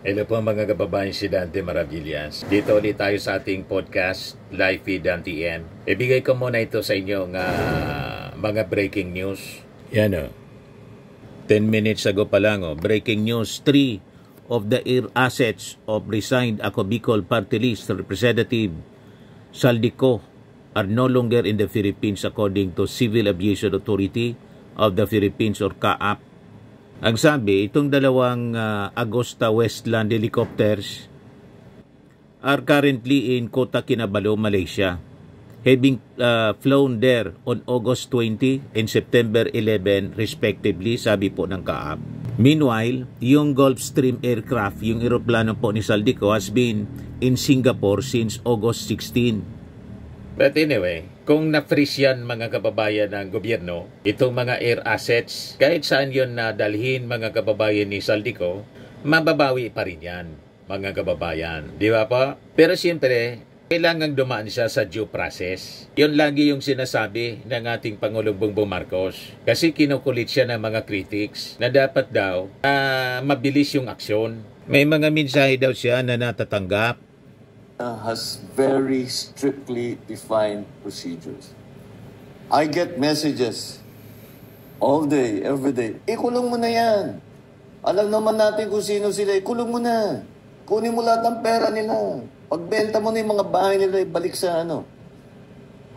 Hello po mga kababayan, si Dante Maravillas. Dito ulit tayo sa ating podcast, Live with Dante N. Ibigay ko muna ito sa inyo ng mga breaking news. Yan o. 10 minutes ago pa lang breaking news, 3 of the assets of resigned Ako Bicol Party List Representative Saldico are no longer in the Philippines according to Civil Aviation Authority of the Philippines or CAAP. Ang sabi, itong dalawang Agosta Westland helicopters are currently in Kota Kinabalu, Malaysia, having flown there on August 20 and September 11 respectively, sabi po ng CAAP. Meanwhile, yung Gulfstream aircraft, yung eroplano po ni Saldico, has been in Singapore since August 16. But anyway, kung na-freeze yan mga kababayan ng gobyerno, itong mga air assets, kahit saan yun na dalhin mga kababayan ni Saldico, mababawi pa rin yan mga kababayan. Di ba po? Pero siyempre, kailangan dumaan siya sa due process. Yun lagi yung sinasabi ng ating Pangulong Bongbong Marcos. Kasi kinukulit siya ng mga critics na dapat daw mabilis yung aksyon. May mga mensahe daw siya na natatanggap. Has very strictly defined procedures. I get messages all day, every day. Ikulong mo na yan. Alam naman natin kung sino sila. Ikulong mo na. Kunin mo lahat ng pera nila. Pagbenta mo na yung mga bahay nila, ibalik sa ano.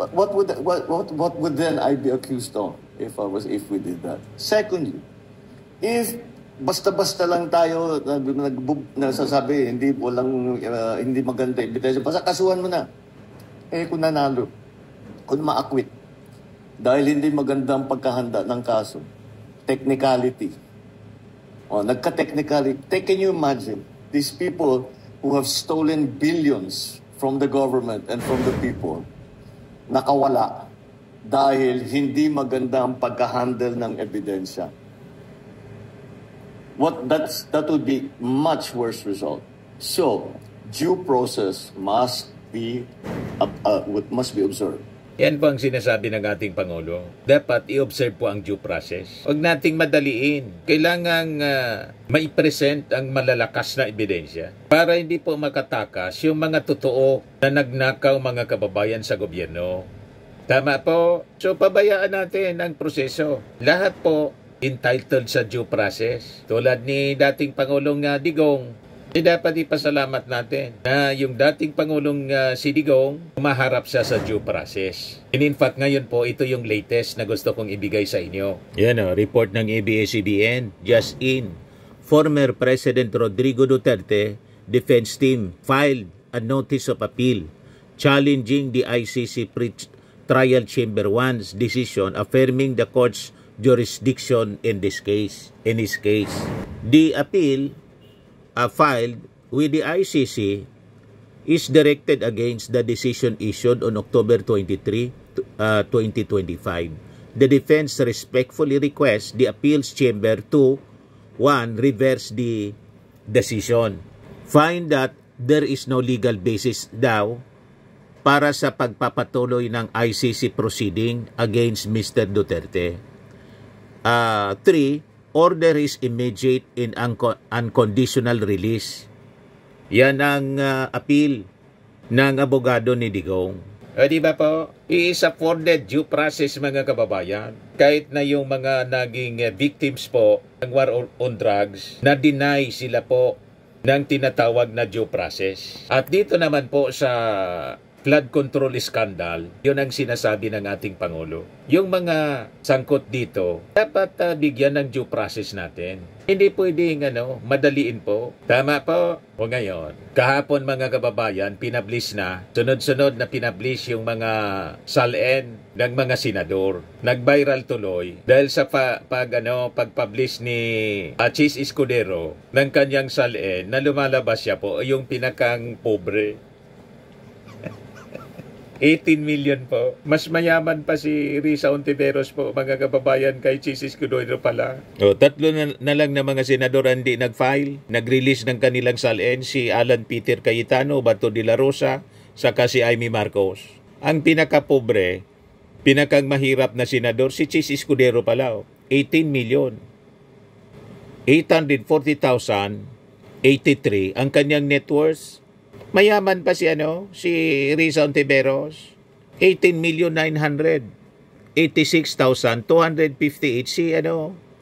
What would then I be accused of if we did that? Secondly, if basta-basta lang tayo nasasabi, hindi maganda ebidensya, basta kasuhan mo na. Kung nanalo, kung ma-acquit, dahil hindi maganda ang pagkahanda ng kaso, technicality. Nagka-technicality. Can you imagine, these people who have stolen billions from the government and from the people, nakawala dahil hindi maganda ang pagkahandle ng ebidensya. That would be much worse result. So, due process must be observed. Yan po ang sinasabi ng ating Pangulo. Dapat i-observe po ang due process. Huwag nating madaliin. Kailangang mai-present ang malalakas na ebidensya para hindi po makatakas yung mga totoo na nagnakaw mga kababayan sa gobyerno. Tama po. So, pabayaan natin ang proseso. Lahat po entitled sa due process. Tulad ni dating Pangulong Digong, dapat ipasalamat natin na yung dating Pangulong si Digong, umaharap siya sa due process. And in fact, ngayon po, ito yung latest na gusto kong ibigay sa inyo. Yan report ng ABS-CBN, just in. Former President Rodrigo Duterte defense team filed a notice of appeal challenging the ICC Trial Chamber 1's decision affirming the court's jurisdiction in his case. The appeal filed with the ICC is directed against the decision issued on October 23, 2025. The defense respectfully requests the appeals chamber to 1. Reverse the decision. Find that there is no legal basis daw para sa pagpapatuloy ng ICC proceeding against Mr. Duterte. 3. Order his immediate and unconditional release. Yan ang appeal ng abogado ni Digong. Di ba po? He is afforded due process mga kababayan. Kahit na yung mga naging victims po ng war on drugs, na-deny sila po ng tinatawag na due process. At dito naman po sa flood control scandal, yun ang sinasabi ng ating Pangulo. Yung mga sangkot dito, dapat bigyan ng due process natin. Hindi pwedeng madaliin po. Tama po. O ngayon, kahapon mga kababayan, pinablis na, sunod-sunod na pinablis yung mga salin ng mga senador. Nag-viral tuloy dahil sa pag-publish ni Chis Escudero ng kanyang salin na lumalabas siya po yung pinakang pobre. 18 million po. Mas mayaman pa si Risa Ontiveros po, mga kababayan, kay Chis Escudero pala. Tatlo na lang na mga senador hindi nag-file, nag-release ng kanilang salin, si Alan Peter Cayetano, Bato de la Rosa, saka si Amy Marcos. Ang pinakapobre, pinakang mahirap na senador, si Chis Escudero pala. 18 million. 840,000 83 ang kanyang net worth. Mayaman pa si Risa Ontiveros. 18,986,258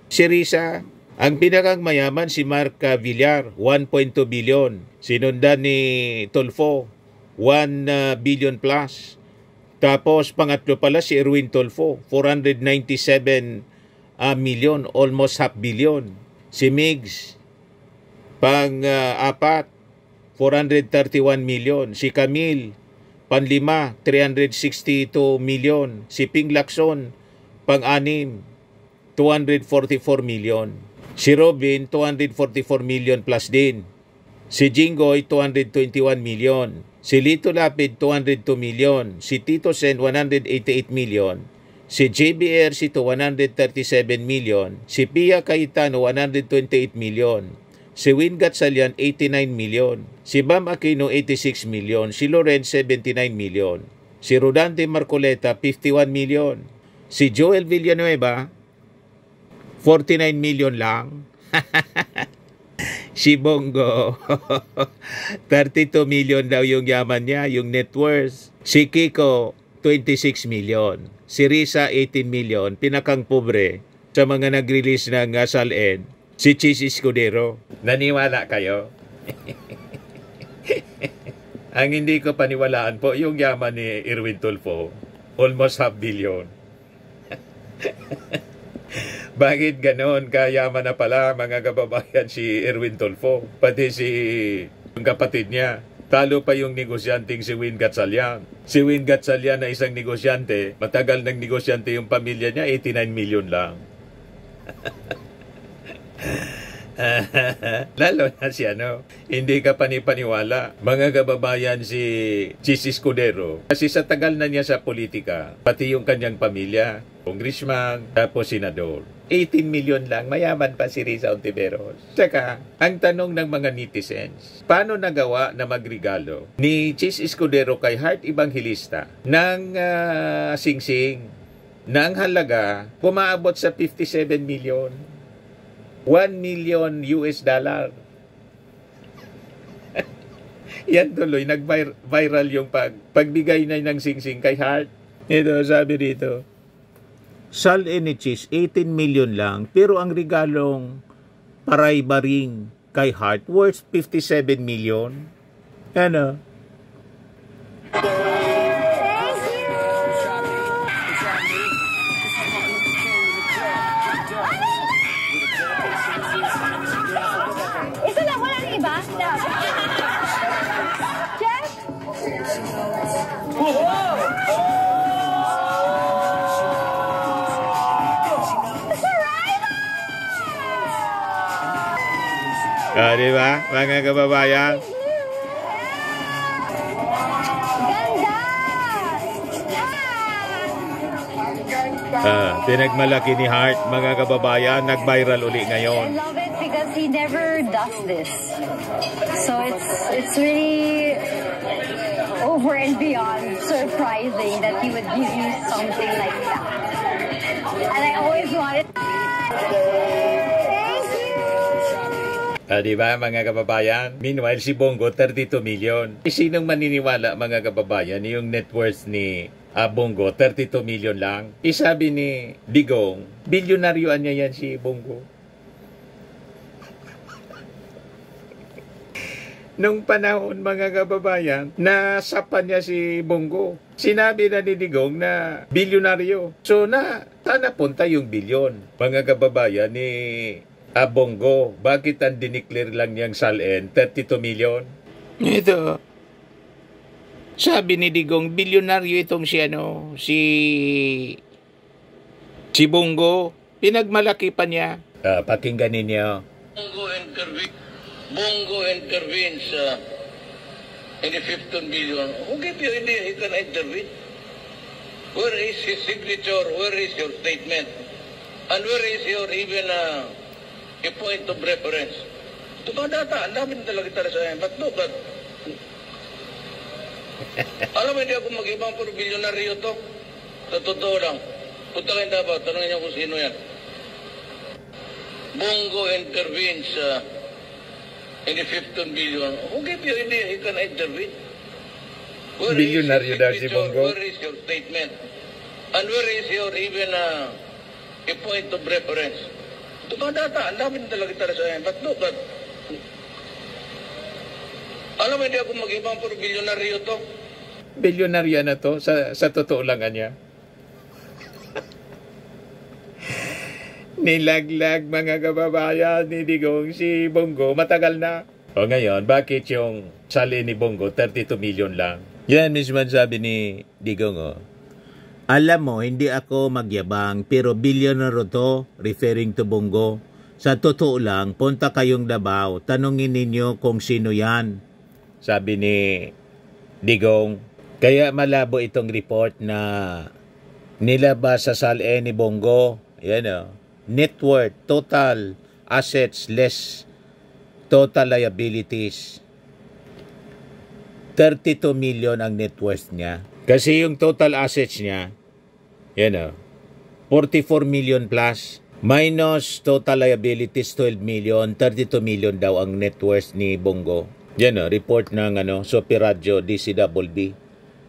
si Risa. Ang pinakang mayaman si Mark Villar, 1.2 billion. Sinundan ni Tulfo, 1 billion plus. Tapos pangatlo pala si Erwin Tulfo, 497 million, almost half billion. Si Migs, pang-apat, 431 million. Si Camille, pang-lima, 362 million. Si Ping Lacson, pang-anim, 244 million. Si Robin, 244 million plus din. Si Jinggoy, 221 million. Si Lito Lapid, 202 million. Si Tito Sen, 188 million. Si JB Ercito, 137 million. Si Pia Cayetano, 128 million. Si Win Gatchalian, 89 million. Si Bam Aquino, 86 million. Si Lorenz, 79 million. Si Rodante Marcoleta, 51 million. Si Joel Villanueva, 49 million lang. Si Bongo, 32 million daw yung yaman niya, yung net worth. Si Kiko, 26 million. Si Risa, 18 million. Pinakang pobre sa mga nag-release ng SALN. Si Chis Escudero. Naniwala kayo? Ang hindi ko paniwalaan po, yung yaman ni Erwin Tulfo, almost half billion. Bakit ganon kayaman na pala mga kababayan si Erwin Tulfo? Pati si yung kapatid niya. Talo pa yung negosyanteng si Win Gatchalian. Si Win Gatchalian na isang negosyante, matagal ng negosyante yung pamilya niya, 89 million lang. Lalo na si hindi ka panipaniwala. Mga kababayan si Chis Escudero. Kasi sa tagal na niya sa politika, pati yung kanyang pamilya, congressman, tapos senador. 18 million lang, mayaman pa si Risa Ontiveros. Tsaka, ang tanong ng mga netizens, paano nagawa na magregalo ni Chis Escudero kay Heart Evangelista ng singsing na ang halaga pumaabot sa 57 million? 1 million US dollar. Yan tuloy, nag-viral yung pagbigay na ng singsing kay Heart. Ito, sabi dito, SALN ni Chis, 18 million lang, pero ang regalong paray-baring kay Heart worth 57 million. Ano? Ito lang, walang iba? Jeff? Diba, mga kababayan? Ganda! Pinagmalaki ni Heart, mga kababayan, nag-viral uli ngayon. I love it because he never does this. So it's really over and beyond surprising that he would give you something like that. And I always wanted. Diba, mga kababayan? Meanwhile, si Bongo, 32 million. Sinong maniniwala, mga kababayan, yung net worth ni Bongo, 32 million lang? Isabi ni Digong, bilyonaryoan niya yan si Bongo. Nung panahon, mga kababayan, nasapan niya si Bongo. Sinabi na ni Digong na bilyonaryo. So sana punta yung bilyon. Mga kababayan ni Bongo, bakit ang dineclare lang niyang SALN 32 million? Ito. Sabi ni Digong, bilyonaryo itong si Bongo. Pinagmalaki pa niya. Pakinggan ninyo. Bongo intervenes in the 15 billion. Who gave you idea he can intervene? Where is his signature? Where is your statement? And where is your even a point of reference? Ito ba data? Ang dami na talaga tala sa akin. But no, but alam mo, hindi ako mag-ibang puro bilyonaryo to. Sa totoo lang. Punta kayo dapat, tanongin niyo kung sino yan. Bongo intervenes in the 15 billion, who gave you idea he can intervene? Bilyonaryo daw si Bongo. Where is your statement? And where is your even a point of reference? Ito mga data, ang dami na talaga sa akin. But look at, alam mo, hindi ako mag-ibang puro bilyonaryo to. Bilyonaryo na to, sa totoo lang niya. Nilaglag mga kababayan ni Digong si Bongo matagal na. O ngayon, bakit yung sali ni Bongo 32 million lang? Yan mismo sabi ni Digong, alam mo, hindi ako magyabang pero bilyonaryo to, referring to Bongo. Sa totoo lang, punta kayong Davao, tanungin ninyo kung sino yan. Sabi ni Digong. Kaya malabo itong report na nilabas sa SALN ni Bongo. Yan net worth, total assets less total liabilities. 32 million ang net worth niya. Kasi yung total assets niya, 44 million plus. Minus total liabilities 12 million, 32 million daw ang net worth ni Bongo. Yan report ng Sophie Radio DCWB.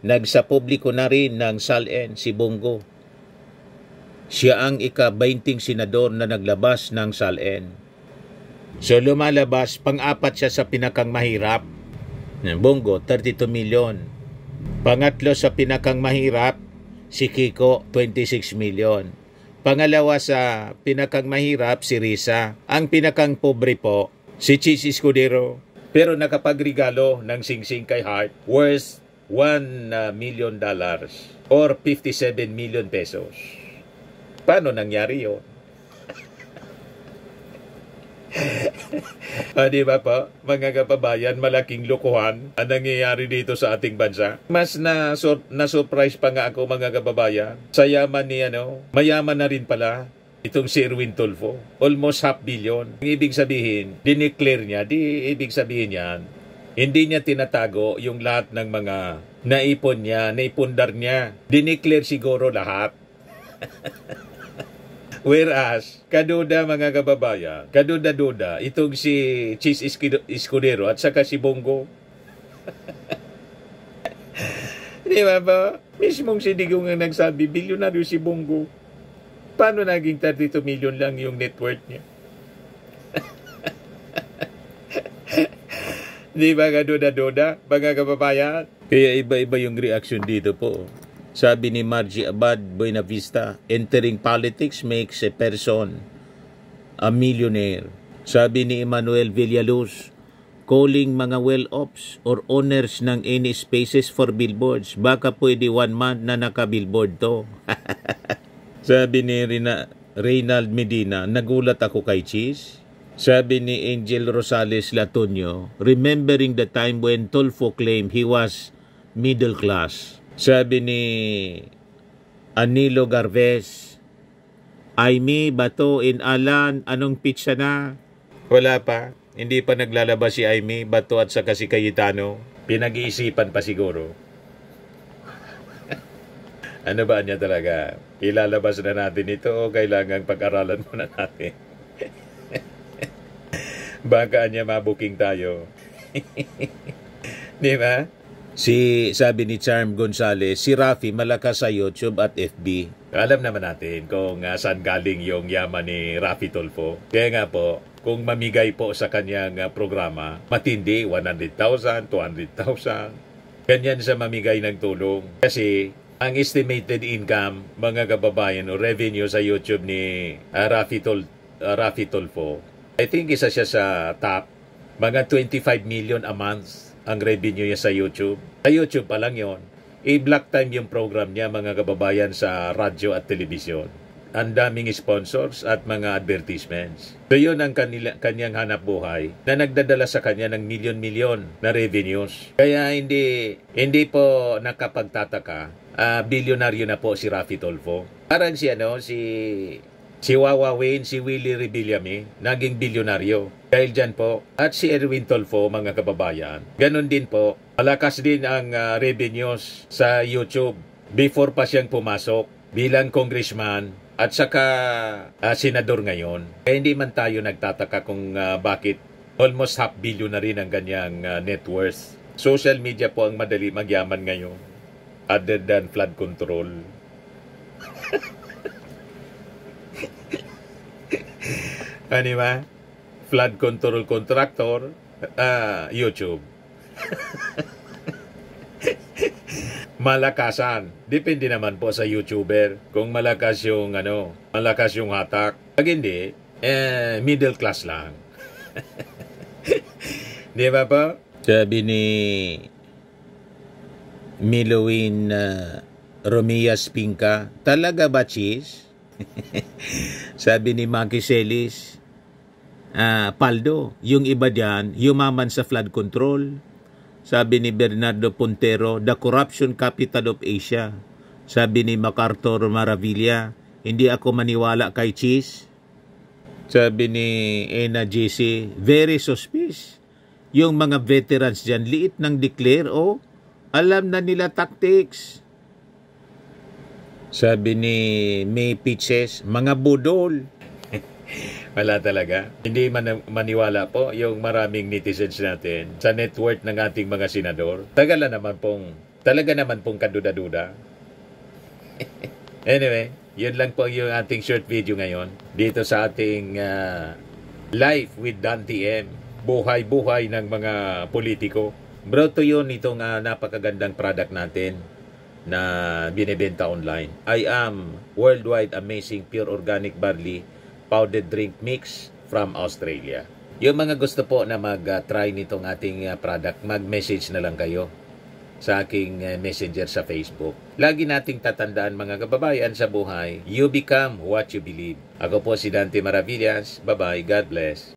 Nagsa-publiko na rin ng SALN si Bongo. Siya ang ika-20 senador na naglabas ng SALN. So lumalabas, pang-apat siya sa pinakang mahirap. Bongo, 32 million. Pangatlo sa pinakang mahirap, si Kiko, 26 million. Pangalawa sa pinakang mahirap, si Risa. Ang pinakang pobre po, si Chis Escudero. Pero nakapagregalo ng singsing kay Hart worth $1 million or 57 million pesos. Paano nangyari yun? Di ba po, mga kababayan, malaking lokohan ang nangyayari dito sa ating bansa. Mas na-surprise pa nga ako, mga kababayan, sa yaman ni mayaman na rin pala itong si Erwin Tulfo. Almost $500 million. Ibig sabihin, dineclare niya, ibig sabihin yan, hindi niya tinatago yung lahat ng mga naipon niya, naipundar niya. Dineclare siguro lahat. Whereas, kaduda mga kababayan, kaduda-duda, itong si Chis Escudero at saka si Bongo. Di ba ba? Mismong si Digong ang nagsabi, bilyonaryo si Bongo. Paano naging 32 million lang yung net worth niya? Di ba kaduda-duda, mga kababayan? Kaya iba-iba yung reaction dito po. Sabi ni Margie Abad Buenavista, entering politics makes a person a millionaire. Sabi ni Emmanuel Villaluz, calling mga well-offs or owners ng any spaces for billboards. Baka pwede 1 month na naka-billboard to. Sabi ni Reynald Medina, nagulat ako kay Cheese. Sabi ni Angel Rosales Latonio, remembering the time when Tulfo claimed he was middle class. Sabi ni Anilo Garvez, Aimee, Bato, in Alan, anong pizza na? Wala pa. Hindi pa naglalabas si Aimee, Bato at saka si Cayetano. Pinag-iisipan pa siguro. Ano ba niya talaga? Ilalabas na natin ito o kailangan pag-aralan muna natin? Baka niya mabuking tayo. Di ba? Sabi ni Charm Gonzales, si Rafi malakas sa YouTube at FB. Alam naman natin kung saan galing yung yaman ni Rafi Tulfo. Kaya nga po, kung mamigay po sa kanyang programa, matindi, 100,000, 200,000. Ganyan sa mamigay ng tulong. Kasi ang estimated income, mga kababayan, o revenue sa YouTube ni Rafi Tulfo, I think isa siya sa top, mga 25 million a month ang revenue niya sa YouTube. Sa YouTube pa lang yon. I-block time yung program niya, mga kababayan, sa radyo at telebisyon. Ang daming sponsors at mga advertisements. So yun ang kanyang hanap buhay na nagdadala sa kanya ng milyon-milyon na revenues. Kaya hindi po nakapagtataka, bilyonaryo na po si Rafi Tulfo. Parang si Wawa Wayne, si Willie Rebillame, naging bilyonaryo. Dahil dyan po, at si Erwin Tulfo, mga kababayan. Ganon din po, malakas din ang revenues sa YouTube before pa siyang pumasok bilang congressman at saka senador ngayon. Kaya hindi man tayo nagtataka kung bakit Almost half billion na rin ang kanyang net worth. Social media po ang madali magyaman ngayon. Other than flood control. Ano ba? Flood control contractor, YouTube. Malakasan. Depende naman po sa YouTuber. Kung malakas yung malakas yung hatak. Pag hindi, middle class lang. Di ba po? Sabi ni Milowin Romias Pinka, talaga ba cheese? Sabi ni Maki Celis, Paldo, yung iba diyan, yumaman sa flood control. Sabi ni Bernardo Pontero, the corruption capital of Asia. Sabi ni MacArthur Maravilla, hindi ako maniwala kay cheese. Sabi ni Ena JC, very suspicious. Yung mga veterans dyan, liit ng declare, alam na nila tactics. Sabi ni May Pitches, mga budol. Wala talaga. Hindi maniwala po yung maraming netizens natin sa net worth ng ating mga senador. Talaga naman pong kaduda-duda. Anyway, yun lang po yung ating short video ngayon. Dito sa ating Life with Dan TM. Buhay-buhay ng mga politiko. Brought to yun itong napakagandang product natin na binibenta online. I am Worldwide Amazing Pure Organic Barley Powdered Drink Mix from Australia. Yung mga gusto po na mag-try nitong ating product, mag-message na lang kayo sa aking messenger sa Facebook. Lagi nating tatandaan mga kababayan sa buhay, you become what you believe. Ako po si Dante Maravillas. Bye-bye. God bless.